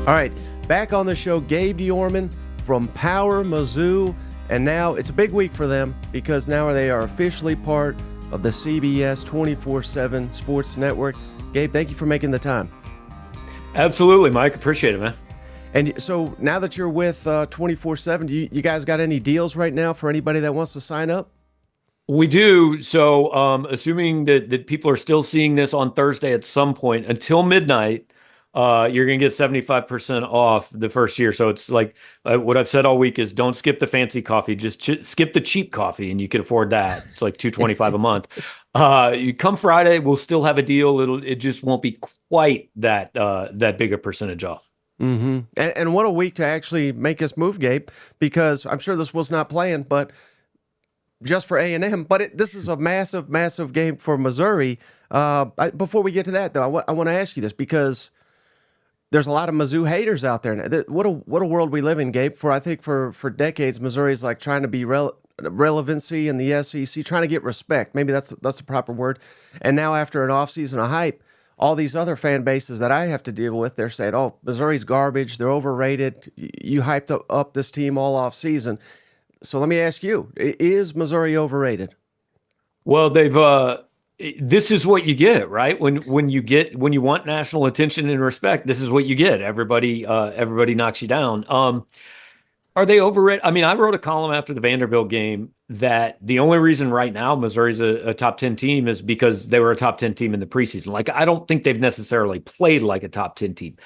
All right, back on the show, Gabe DeArmond from PowerMizzou, and now it's a big week for them because now they are officially part of the CBS 24/7 Sports Network. Gabe, thank you for making the time. Absolutely, Mike. Appreciate it, man. And so now that you're with 24/7, do you guys got any deals right now for anybody that wants to sign up? We do. So assuming that people are still seeing this on Thursday at some point, until midnight, you're going to get 75% off the first year. So it's like what I've said all week is don't skip the fancy coffee, just skip the cheap coffee, and you can afford that. It's like $225 a month. You come Friday, we'll still have a deal. It just won't be quite that big a percentage off. Mm-hmm. And what a week to actually make us move, Gabe, because I'm sure this was not planned, but just for A&M. But this is a massive, massive game for Missouri. Before we get to that, though, I want to ask you this because there's a lot of Mizzou haters out there. What a world we live in, Gabe. I think for decades, Missouri's like trying to be relevancy in the SEC, trying to get respect. Maybe that's the proper word. And now after an offseason of hype, all these other fan bases that I have to deal with, they're saying, oh, Missouri's garbage. They're overrated. You hyped up this team all off season. So let me ask you, is Missouri overrated? Well, this is what you get, right? When you want national attention and respect, this is what you get. Everybody knocks you down. Are they overrated? I mean, I wrote a column after the Vanderbilt game that the only reason right now Missouri's a top 10 team is because they were a top 10 team in the preseason. Like, I don't think they've necessarily played like a top 10 team.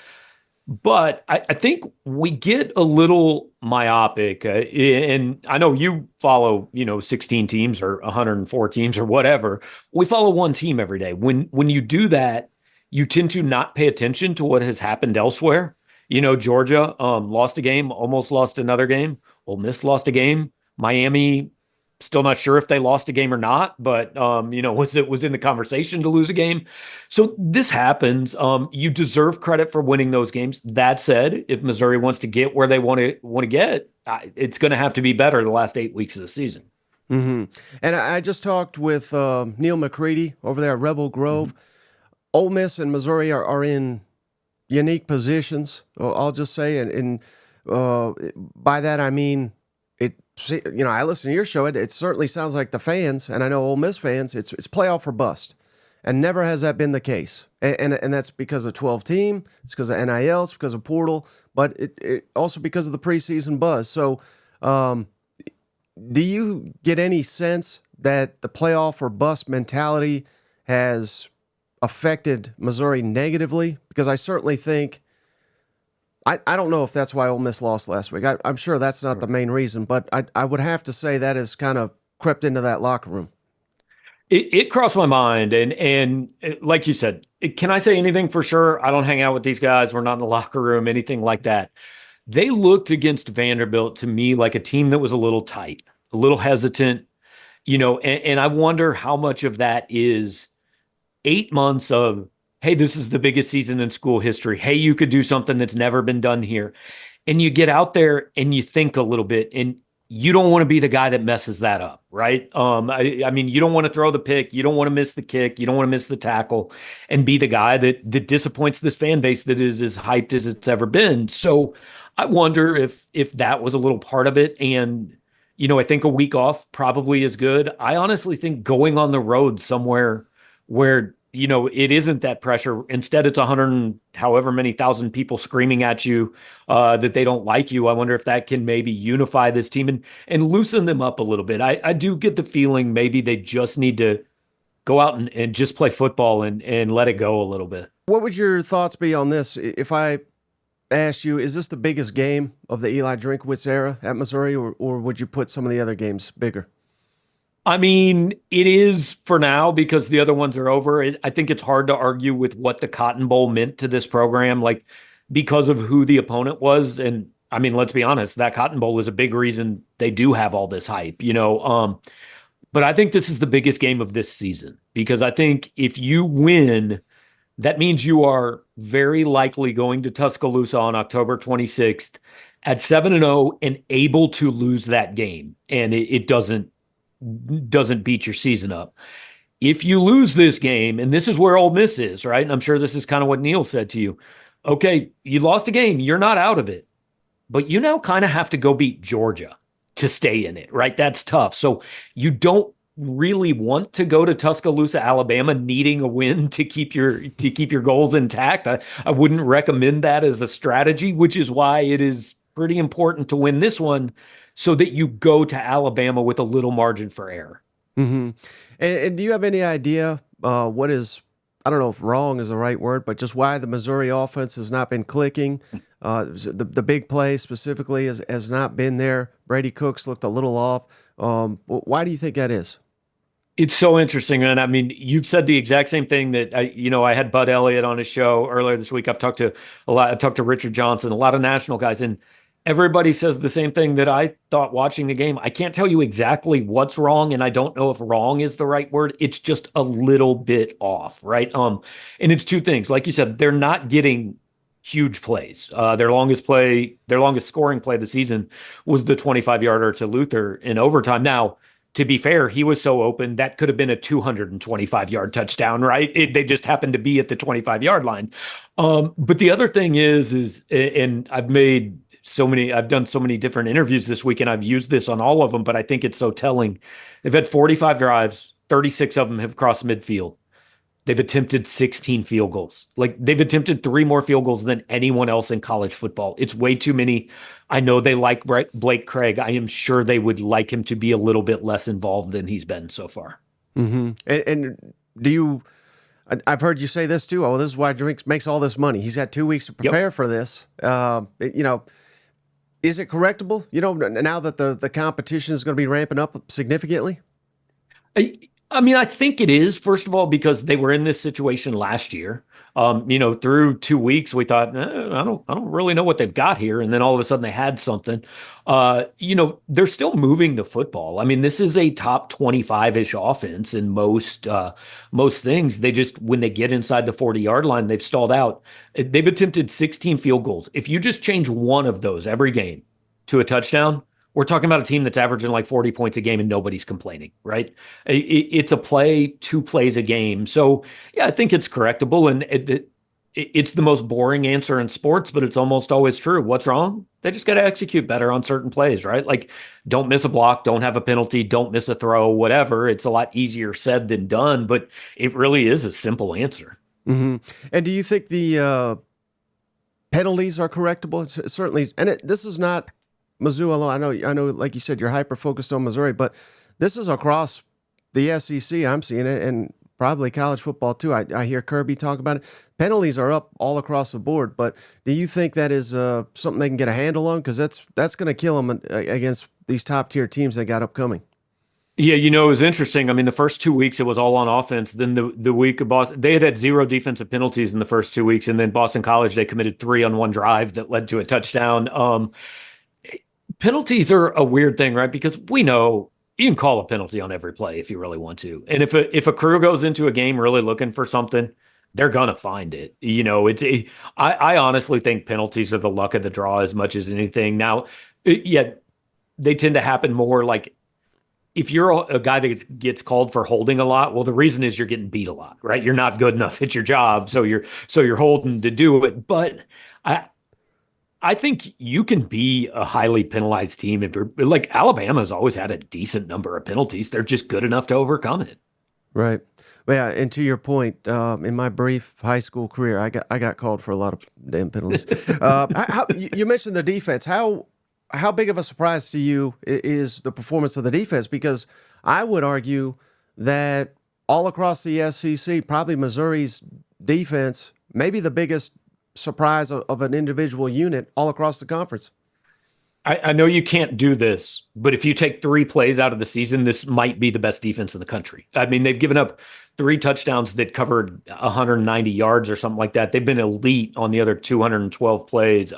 But I think we get a little myopic, and I know you follow, 16 teams or 104 teams or whatever. We follow one team every day. When you do that, you tend to not pay attention to what has happened elsewhere. Georgia lost a game, almost lost another game. Ole Miss lost a game. Miami, still not sure if they lost a game or not, but was in the conversation to lose a game. So this happens. You deserve credit for winning those games. That said, if Missouri wants to get where they want to get, it's going to have to be better the last 8 weeks of the season. Mm-hmm. And I just talked with Neil McCready over there at Rebel Grove. Mm-hmm. Ole Miss and Missouri are in unique positions, I'll just say, and by that I mean I listen to your show. It certainly sounds like the fans, and I know Ole Miss fans, it's playoff or bust, and never has that been the case. And that's because of 12 team, it's because of NIL, it's because of portal, but it also because of the preseason buzz. So, do you get any sense that the playoff or bust mentality has affected Missouri negatively? Because I certainly think, I don't know if that's why Ole Miss lost last week. I'm sure that's not the main reason, but I would have to say that has kind of crept into that locker room. It crossed my mind, and like you said, can I say anything for sure? I don't hang out with these guys. We're not in the locker room, anything like that. They looked against Vanderbilt to me like a team that was a little tight, a little hesitant, and I wonder how much of that is 8 months of, hey, this is the biggest season in school history. Hey, you could do something that's never been done here. And you get out there and you think a little bit, and you don't want to be the guy that messes that up, right? I mean, you don't want to throw the pick. You don't want to miss the kick. You don't want to miss the tackle and be the guy that disappoints this fan base that is as hyped as it's ever been. So I wonder if that was a little part of it. And, I think a week off probably is good. I honestly think going on the road somewhere where it isn't that pressure. Instead, it's 100 and however many thousand people screaming at you that they don't like you. I wonder if that can maybe unify this team and loosen them up a little bit. I do get the feeling maybe they just need to go out and just play football and let it go a little bit. What would your thoughts be on this? If I asked you, is this the biggest game of the Eli Drinkwitz era at Missouri, or would you put some of the other games bigger? I mean, it is for now because the other ones are over. I think it's hard to argue with what the Cotton Bowl meant to this program, like because of who the opponent was. And I mean, let's be honest, that Cotton Bowl is a big reason they do have all this hype, But I think this is the biggest game of this season because I think if you win, that means you are very likely going to Tuscaloosa on October 26th at 7-0 and able to lose that game. And it doesn't beat your season up. If you lose this game, and this is where Ole Miss is, right? And I'm sure this is kind of what Neil said to you. okay, you lost a game. You're not out of it, but you now kind of have to go beat Georgia to stay in it, right? That's tough. So you don't really want to go to Tuscaloosa, Alabama, needing a win to keep your goals intact. I wouldn't recommend that as a strategy, which is why it is pretty important to win this one so that you go to Alabama with a little margin for error. Mm-hmm. And do you have any idea what is, I don't know if wrong is the right word, but just why the Missouri offense has not been clicking? The big play specifically has not been there. Brady Cooks looked a little off. Why do you think that is? It's so interesting, man. I mean, you've said the exact same thing that I had Bud Elliott on his show earlier this week. I've talked to a lot. I talked to Richard Johnson, a lot of national guys, and everybody says the same thing that I thought watching the game. I can't tell you exactly what's wrong, and I don't know if wrong is the right word. It's just a little bit off, right? And it's two things. Like you said, they're not getting huge plays. Their longest scoring play of the season was the 25-yarder to Luther in overtime. Now, to be fair, he was so open that could have been a 225-yard touchdown, right? They just happened to be at the 25-yard line. But the other thing is, and I've done so many different interviews this week, and I've used this on all of them, but I think it's so telling. They've had 45 drives, 36 of them have crossed midfield. They've attempted 16 field goals. Like, they've attempted 3 more field goals than anyone else in college football. It's way too many. I know they like Blake Craig. I am sure they would like him to be a little bit less involved than he's been so far. Mm-hmm. And do you? I've heard you say this too. Oh, this is why Drinks makes all this money. He's got 2 weeks to prepare for this. Is it correctable? Now that the competition is going to be ramping up significantly. I mean, I think it is, first of all, because they were in this situation last year. Through 2 weeks, we thought, I don't really know what they've got here. And then all of a sudden they had something. They're still moving the football. I mean, this is a top 25-ish offense in most things. They just, when they get inside the 40-yard line, they've stalled out. They've attempted 16 field goals. If you just change one of those every game to a touchdown, we're talking about a team that's averaging like 40 points a game and nobody's complaining, right? It's a play, 2 plays a game. So, yeah, I think it's correctable. And it's the most boring answer in sports, but it's almost always true. What's wrong? They just got to execute better on certain plays, right? Like, don't miss a block, don't have a penalty, don't miss a throw, whatever. It's a lot easier said than done, but it really is a simple answer. Mm-hmm. And do you think the penalties are correctable? It's certainly, and this is not Mizzou alone. I know, like you said, you're hyper focused on Missouri, but this is across the SEC. I'm seeing it, and probably college football too. I hear Kirby talk about it. Penalties are up all across the board, but do you think that is something they can get a handle on? Because that's going to kill them against these top tier teams they got upcoming. Yeah, it was interesting. I mean, the first 2 weeks it was all on offense. Then the week of Boston, they had 0 defensive penalties in the first 2 weeks, and then Boston College, they committed 3 on one drive that led to a touchdown. Penalties are a weird thing, right? Because we know you can call a penalty on every play if you really want to. And if a crew goes into a game really looking for something, they're gonna find it. I honestly think penalties are the luck of the draw as much as anything. Now, they tend to happen more like if you're a guy that gets called for holding a lot. Well, the reason is you're getting beat a lot, right? You're not good enough at your job, so you're holding to do it. But I think you can be a highly penalized team. Like, Alabama's always had a decent number of penalties. They're just good enough to overcome it. Right. Well, yeah, and to your point, in my brief high school career, I got called for a lot of damn penalties. You mentioned the defense. How big of a surprise to you is the performance of the defense? Because I would argue that all across the SEC, probably Missouri's defense, maybe the biggest surprise of an individual unit all across the conference. I know you can't do this, but if you take 3 plays out of the season, this might be the best defense in the country. I mean, they've given up 3 touchdowns that covered 190 yards or something like that. They've been elite on the other 212 plays.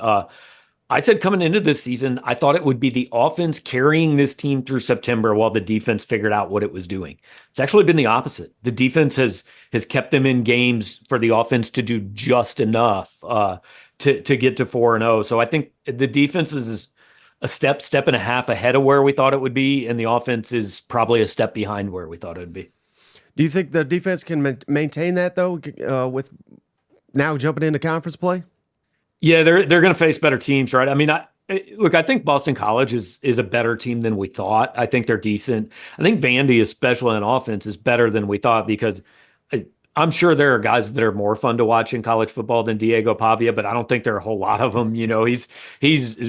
I said coming into this season, I thought it would be the offense carrying this team through September while the defense figured out what it was doing. It's actually been the opposite. The defense has kept them in games for the offense to do just enough to get to 4-0. So I think the defense is a step and a half ahead of where we thought it would be, and the offense is probably a step behind where we thought it would be. Do you think the defense can maintain that, though, with now jumping into conference play? Yeah, they're going to face better teams, right? I mean, look, I think Boston College is a better team than we thought. I think they're decent. I think Vandy, especially on offense, is better than we thought because I'm sure there are guys that are more fun to watch in college football than Diego Pavia, but I don't think there are a whole lot of them. He's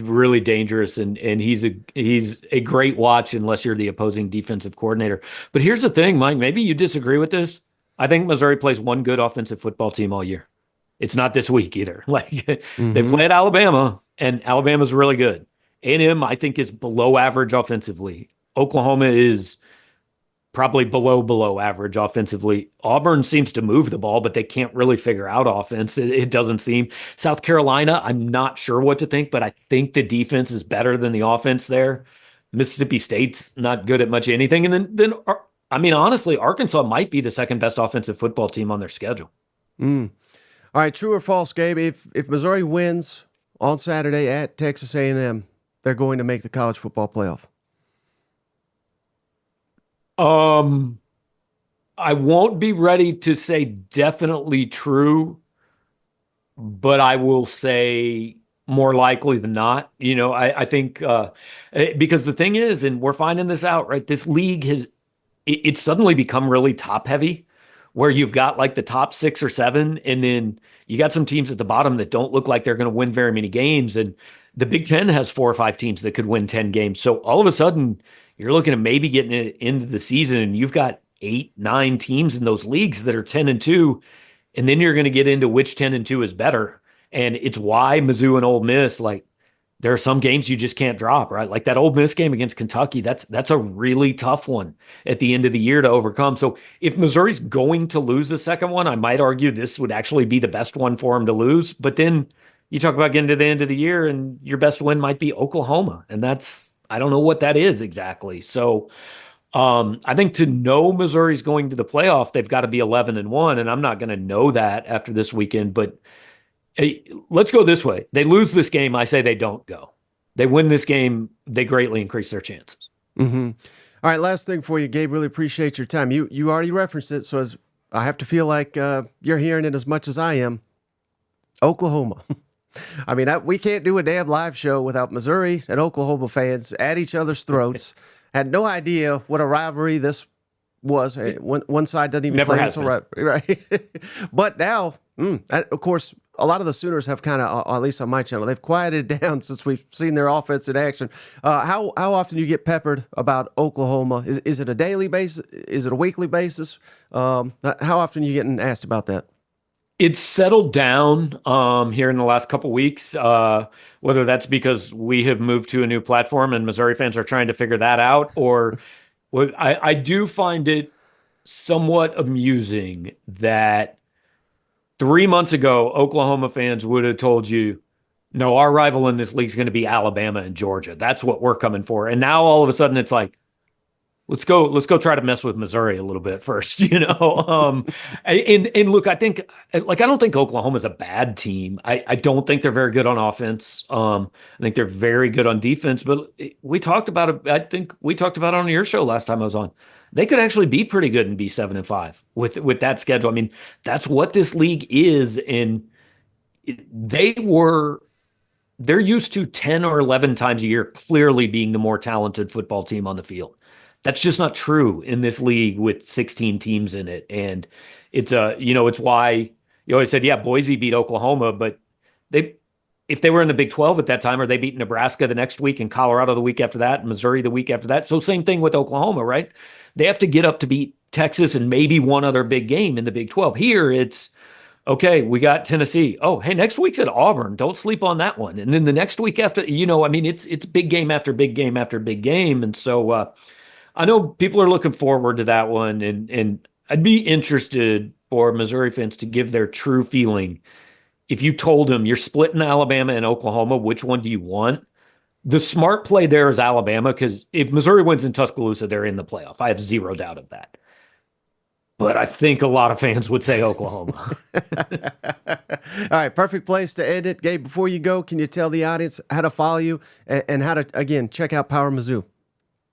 really dangerous and he's a great watch unless you're the opposing defensive coordinator. But here's the thing, Mike, maybe you disagree with this. I think Missouri plays one good offensive football team all year. It's not this week either. Like they play at Alabama, and Alabama's really good. A&M, I think, is below average offensively. Oklahoma is probably below average offensively. Auburn seems to move the ball, but they can't really figure out offense. It doesn't seem. South Carolina, I'm not sure what to think, but I think the defense is better than the offense there. Mississippi State's not good at much anything. And then I mean, honestly, Arkansas might be the second best offensive football team on their schedule. All right, true or false, Gabe? If Missouri wins on Saturday at Texas A&M, they're going to make the college football playoff. I won't be ready to say definitely true, but I will say more likely than not. I think because the thing is, and we're finding this out, right? This league it's suddenly become really top heavy, where you've got like the top 6 or 7, and then you got some teams at the bottom that don't look like they're going to win very many games. And the Big Ten has 4 or 5 teams that could win 10 games. So all of a sudden, you're looking at maybe getting it into the season, and you've got 8, 9 teams in those leagues that are 10-2, and then you're going to get into which 10-2 is better. And it's why Mizzou and Ole Miss, like, there are some games you just can't drop, right? Like that Ole Miss game against Kentucky, that's a really tough one at the end of the year to overcome. So if Missouri's going to lose the second one, I might argue this would actually be the best one for them to lose. But then you talk about getting to the end of the year and your best win might be Oklahoma. And I don't know what that is exactly. So I think to know Missouri's going to the playoff, they've got to be 11-1. And I'm not going to know that after this weekend, but hey, let's go this way. They lose this game, I say they don't go. They win this game, they greatly increase their chances. Mm-hmm. All right, last thing for you, Gabe. Really appreciate your time. You already referenced it, so I have to feel like you're hearing it as much as I am. Oklahoma. I mean, we can't do a damn live show without Missouri and Oklahoma fans at each other's throats. Had no idea what a rivalry this was. One side doesn't even claim it's a rivalry, right? But now, of course, a lot of the Sooners have kind of, at least on my channel, they've quieted down since we've seen their offense in action. How often you get peppered about Oklahoma? Is it a daily basis? Is it a weekly basis? How often are you getting asked about that? It's settled down here in the last couple weeks, whether that's because we have moved to a new platform and Missouri fans are trying to figure that out, or I do find it somewhat amusing that 3 months ago, Oklahoma fans would have told you, no, our rival in this league is going to be Alabama and Georgia. That's what we're coming for. And now all of a sudden it's like, let's go try to mess with Missouri a little bit first, and look, I think, like, I don't think Oklahoma's a bad team. I don't think they're very good on offense. I think they're very good on defense, but we talked about it. I think we talked about it on your show last time I was on. They could actually be pretty good and be 7-5 with that schedule. I mean, that's what this league is. And they're used to 10 or 11 times a year clearly being the more talented football team on the field. That's just not true in this league with 16 teams in it. And it's it's why you always said, yeah, Boise beat Oklahoma, but if they were in the Big 12 at that time, or they beat Nebraska the next week and Colorado the week after that, and Missouri the week after that. So same thing with Oklahoma, right? They have to get up to beat Texas and maybe one other big game in the Big 12. Here it's, okay, we got Tennessee. Oh, hey, next week's at Auburn. Don't sleep on that one. And then the next week after, it's big game after big game after big game. And so I know people are looking forward to that one. And I'd be interested for Missouri fans to give their true feeling. If you told them you're splitting Alabama and Oklahoma, which one do you want? The smart play there is Alabama, because if Missouri wins in Tuscaloosa, they're in the playoff. I have zero doubt of that. But I think a lot of fans would say Oklahoma. All right, perfect place to end it. Gabe, before you go, can you tell the audience how to follow you and how to, again, check out PowerMizzou?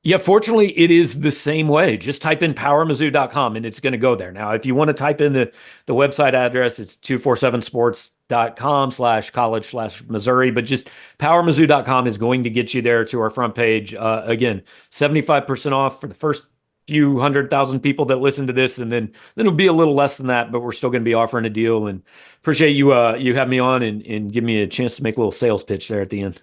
Yeah, fortunately, it is the same way. Just type in powermizzou.com and it's going to go there. Now, if you want to type in the website address, it's 247sports.com. powermizzou.com/college/Missouri, but just powermizzou.com is going to get you there to our front page. Again, 75% off for the first few 100,000 people that listen to this, and then it'll be a little less than that, but we're still going to be offering a deal. And appreciate you you have me on and give me a chance to make a little sales pitch there at the end.